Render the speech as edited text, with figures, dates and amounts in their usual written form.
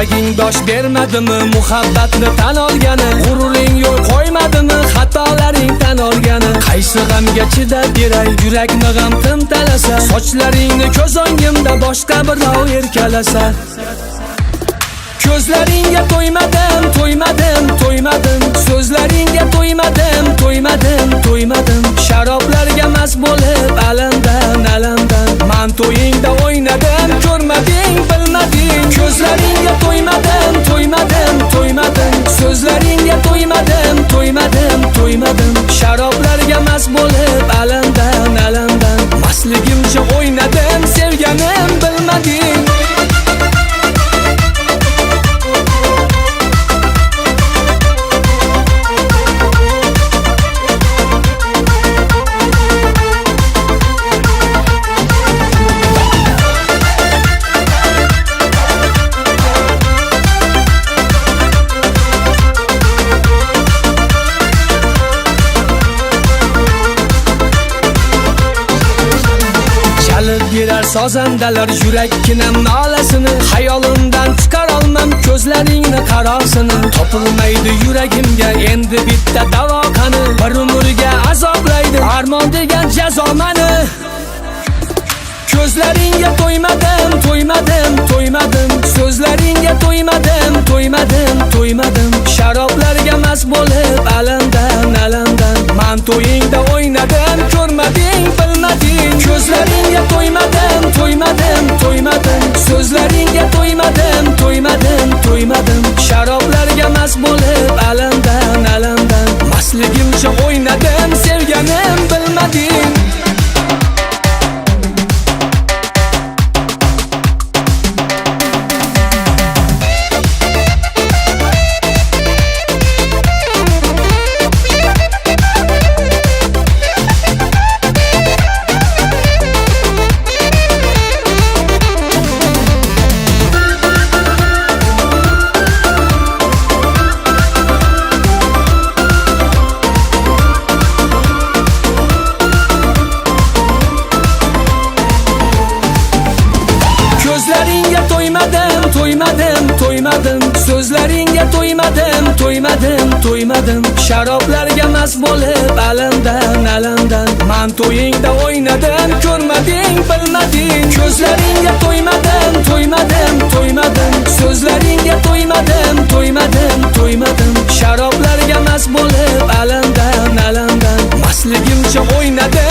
Yuraging dosh bermadimi muhabbatni tan olgani? G'ururing yo'l qo'ymadimi xatolaring tan olgani? Qaysi g'amga chidab beray yurakni g'am timtalasa? Sochlaringni ko'z o'ngimda boshqa birov erkalasa. Ko'zlaringga to'ymadim, to'ymadim, to'ymadim. So'zlaringga to'ymadim, to'ymadim, to'ymadim. Sharoblarga mast bo'lib alamdan, alamdan. Men to'yingda o'ynadim, ko'rmading, bilmading. Ko'zlaringga to'ymadim, to'ymadim, to'ymadim. So'zlaringga to'ymadim, to'ymadim, to'ymadim. Sharoblarga mast bo'lib alamdan, alamdan. Mastligimcha o'ynadim, sevganim bilmading. Birer sozandalar yurakkinam nolasini, xayolimdan chiqar olmam ko'zlaringni qarosini. Topilmaydi yuragimga endi bitta davo qani, bir umrga azoblaydi armon degan jazo mani. Ko'zlaringga to'ymadim, to'ymadim, to'ymadim. So'zlaringga to'ymadim, to'ymadim, to'ymadim. Sharoblarga mast bo'lib alamdan, alamdan. Men to'yingda o'ynadim, ko'rmading, bilmading. Ko'zlaringga to'ymadim, to'ymadim, to'ymadim. So'zlaringga to'ymadim, to'ymadim, to'ymadim. Sharoblarga mast bo'lib alamdan, alamdan. Mastligimcha o'ynadim, sevganim bilmading. Ko'zlaringga to'ymadim, to'ymadim, to'ymadim. So'zlaringga to'ymadim, to'ymadim, to'ymadim. Sharoblarga mast bo'lib alamdan, alamdan. Men to'yingda o'ynadim, ko'rmading, bilmading. Ko'zlaringga to'ymadim, to'ymadim, to'ymadim. So'zlaringga to'ymadim, to'ymadim, to'ymadim. Sharoblarga mast bo'lib alamdan, alamdan. Mastligimcha o'ynadim.